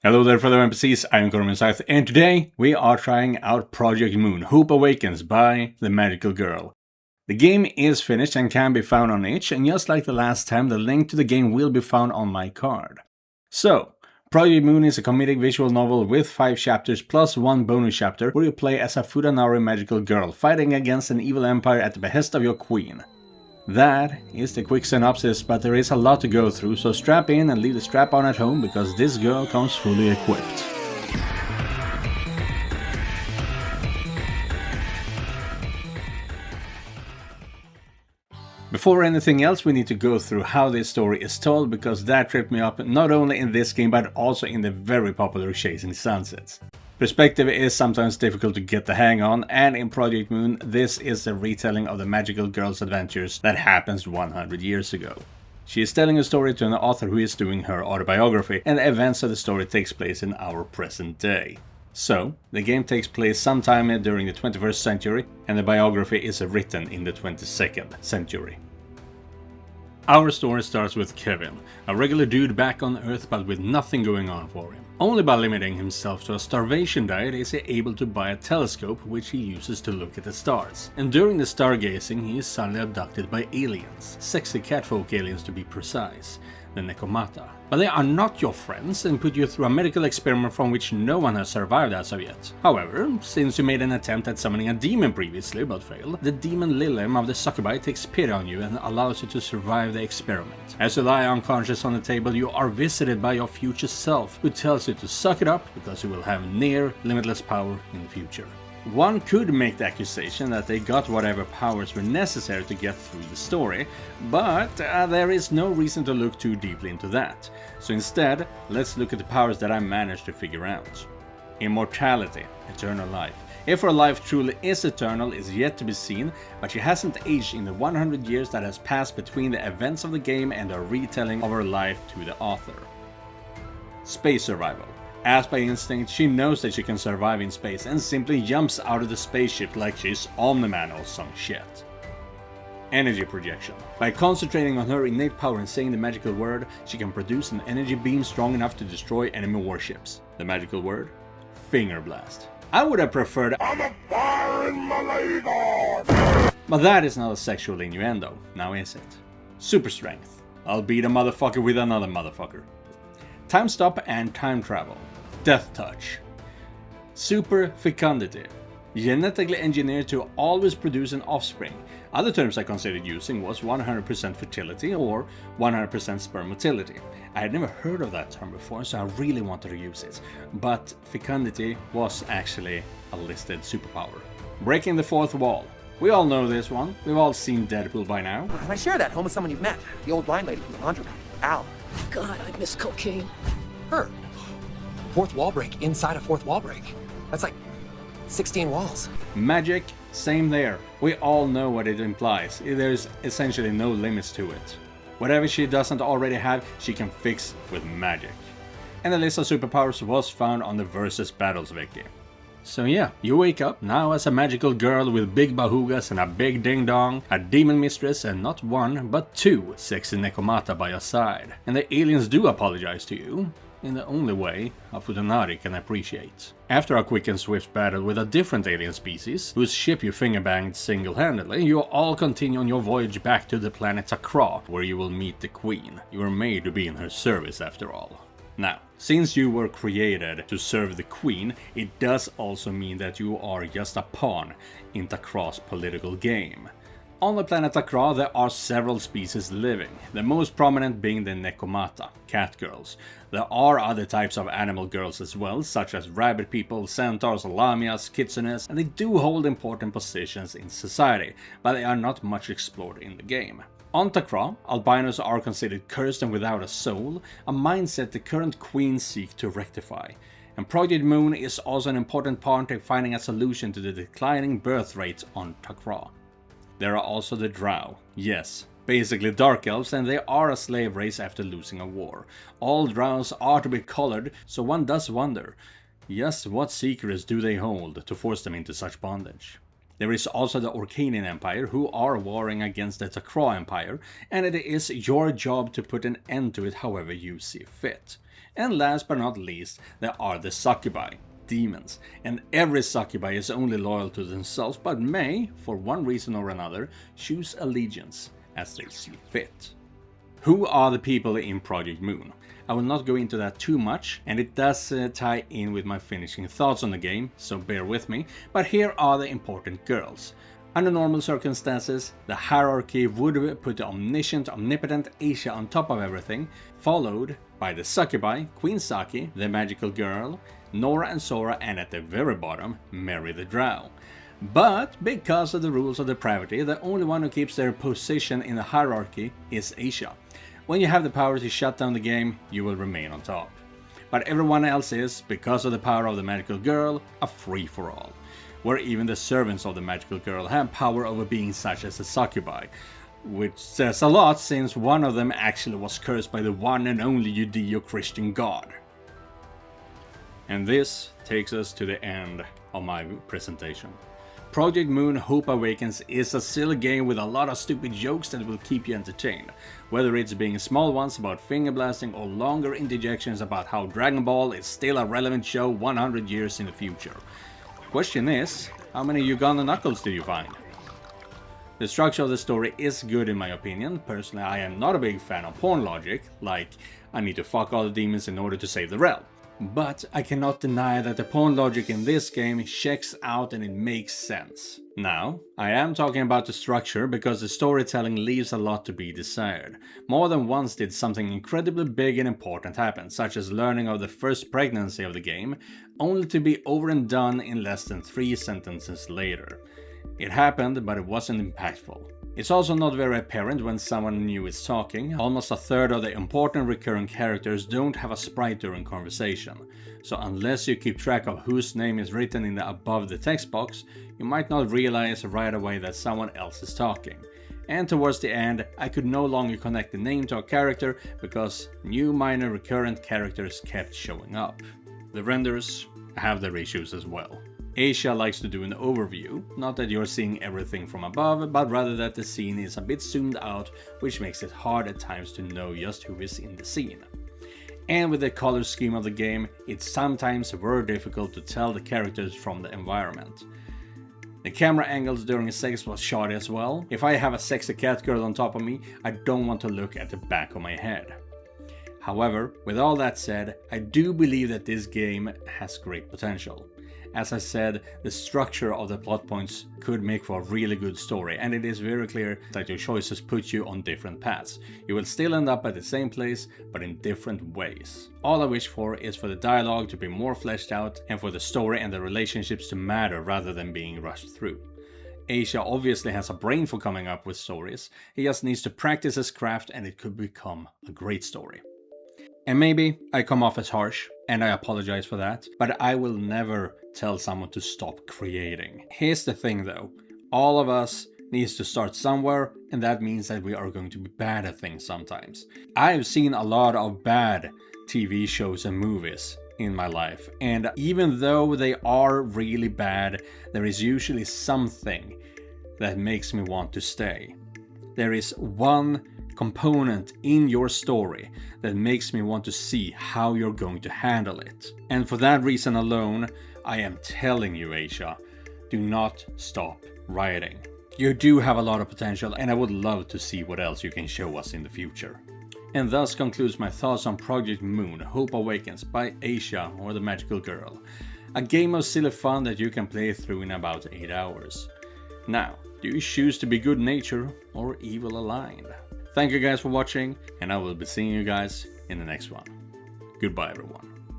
Hello there fellow NPCs, I'm Scythe, and today we are trying out Project Moon Awakens by the Magical Girl. The game is finished and can be found on itch, and just like the last time, the link to the game will be found on my card. So, Project Moon is a comedic visual novel with 5 chapters plus 1 bonus chapter where you play as a Futanari magical girl fighting against an evil empire at the behest of your queen. That is the quick synopsis, but there is a lot to go through, so strap in and leave the strap on at home because this girl comes fully equipped. Before anything else, we need to go through how this story is told, because that tripped me up not only in this game but also in the very popular Chasing Sunsets. Perspective is sometimes difficult to get the hang on, and in Project Moon, this is a retelling of the magical girl's adventures that happens 100 years ago. She is telling a story to an author who is doing her autobiography, and the events of the story takes place in our present day. So, the game takes place sometime during the 21st century, and the biography is written in the 22nd century. Our story starts with Kevin, a regular dude back on Earth but with nothing going on for him. Only by limiting himself to a starvation diet is he able to buy a telescope which he uses to look at the stars. And during the stargazing he is suddenly abducted by aliens, sexy catfolk aliens to be precise, the Nekomata. But they are not your friends and put you through a medical experiment from which no one has survived as of yet. However, since you made an attempt at summoning a demon previously but failed, the demon Lilem of the succubi takes pity on you and allows you to survive the experiment. As you lie unconscious on the table, you are visited by your future self, who tells you to suck it up because you will have near limitless power in the future. One could make the accusation that they got whatever powers were necessary to get through the story, but there is no reason to look too deeply into that. So instead, let's look at the powers that I managed to figure out. Immortality, eternal life. If her life truly is eternal is yet to be seen, but she hasn't aged in the 100 years that has passed between the events of the game and a retelling of her life to the author. Space survival. As by instinct, she knows that she can survive in space and simply jumps out of the spaceship like she's Omni-Man or some shit. Energy projection. By concentrating on her innate power and saying the magical word, she can produce an energy beam strong enough to destroy enemy warships. The magical word? Finger blast. I would have preferred I'm a fire in my leg. But that is not a sexual innuendo, now is it? Super strength. I'll beat a motherfucker with another motherfucker. Time stop and time travel. Death touch. Super fecundity. Genetically engineered to always produce an offspring. Other terms I considered using was 100% fertility or 100% sperm motility. I had never heard of that term before, so I really wanted to use it. But fecundity was actually a listed superpower. Breaking the fourth wall. We all know this one. We've all seen Deadpool by now. Can I share that home with someone you've met? The old blind lady from the laundromat. Al. God, I miss cocaine. Her. Fourth wall break inside a fourth wall break. That's like 16 walls. Magic, same there. We all know what it implies. There's essentially no limits to it. Whatever she doesn't already have, she can fix with magic. And the list of superpowers was found on the Versus Battles wiki. So yeah, you wake up now as a magical girl with big bahugas and a big ding-dong, a demon mistress and not one, but 2 sexy Nekomata by your side. And the aliens do apologize to you, in the only way a Futanari can appreciate. After a quick and swift battle with a different alien species, whose ship you fingerbanged single-handedly, you all continue on your voyage back to the planet Takra, where you will meet the Queen. You were made to be in her service after all. Now, since you were created to serve the Queen, it does also mean that you are just a pawn in Takra's political game. On the planet Takra there are several species living, the most prominent being the Nekomata, cat girls. There are other types of animal girls as well, such as rabbit people, centaurs, lamias, kitsunes, and they do hold important positions in society, but they are not much explored in the game. On Takra, albinos are considered cursed and without a soul, a mindset the current queens seek to rectify. And Project Moon is also an important part in finding a solution to the declining birth rates on Takra. There are also the Drow, yes, basically dark elves, and they are a slave race after losing a war. All Drows are to be colored, so one does wonder, just what secrets do they hold to force them into such bondage? There is also the Orcanian Empire, who are warring against the Takra Empire, and it is your job to put an end to it however you see fit. And last but not least, there are the succubi, demons. And every succubi is only loyal to themselves, but may, for one reason or another, choose allegiance as they see fit. Who are the people in Project Moon? I will not go into that too much, and it does tie in with my finishing thoughts on the game, so bear with me, but here are the important girls. Under normal circumstances, the hierarchy would put the omniscient, omnipotent Asia on top of everything, followed by the succubi, Queen Saki, the magical girl, Nora and Sora, and at the very bottom, Mary the Drow. But because of the rules of depravity, the only one who keeps their position in the hierarchy is Asia. When you have the power to shut down the game, you will remain on top. But everyone else is, because of the power of the magical girl, a free-for-all, where even the servants of the magical girl have power over beings such as the succubi, which says a lot since one of them actually was cursed by the one and only Judeo-Christian God. And this takes us to the end of my presentation. Project Moon Hope Awakens is a silly game with a lot of stupid jokes that will keep you entertained, whether it's being small ones about finger blasting or longer interjections about how Dragon Ball is still a relevant show 100 years in the future. Question is, how many Uganda Knuckles did you find? The structure of the story is good in my opinion. Personally, I am not a big fan of porn logic, like I need to fuck all the demons in order to save the realm. But I cannot deny that the pawn logic in this game checks out and it makes sense. Now, I am talking about the structure because the storytelling leaves a lot to be desired. More than once did something incredibly big and important happen, such as learning of the first pregnancy of the game, only to be over and done in less than 3 sentences later. It happened, but it wasn't impactful. It's also not very apparent when someone new is talking. Almost a third of the important recurring characters don't have a sprite during conversation, so unless you keep track of whose name is written in the above the text box, you might not realize right away that someone else is talking. And towards the end, I could no longer connect the name to a character because new minor recurrent characters kept showing up. The renders have their issues as well. Asia likes to do an overview, not that you're seeing everything from above, but rather that the scene is a bit zoomed out, which makes it hard at times to know just who is in the scene. And with the color scheme of the game, it's sometimes very difficult to tell the characters from the environment. The camera angles during sex was shoddy as well. If I have a sexy cat girl on top of me, I don't want to look at the back of my head. However, with all that said, I do believe that this game has great potential. As I said, the structure of the plot points could make for a really good story, and it is very clear that your choices put you on different paths. You will still end up at the same place, but in different ways. All I wish for is for the dialogue to be more fleshed out, and for the story and the relationships to matter rather than being rushed through. Asia obviously has a brain for coming up with stories, he just needs to practice his craft and it could become a great story. And maybe I come off as harsh, and I apologize for that, but I will never tell someone to stop creating. Here's the thing though, all of us needs to start somewhere, and that means that we are going to be bad at things sometimes. I've seen a lot of bad TV shows and movies in my life, and even though they are really bad, there is usually something that makes me want to stay. There is one component in your story that makes me want to see how you're going to handle it. And for that reason alone, I am telling you, Asia, do not stop writing. You do have a lot of potential, and I would love to see what else you can show us in the future. And thus concludes my thoughts on Project Moon Hope Awakens by Asia, or the Magical Girl. A game of silly fun that you can play through in about 8 hours. Now, do you choose to be good natured or evil aligned? Thank you guys for watching, and I will be seeing you guys in the next one. Goodbye everyone.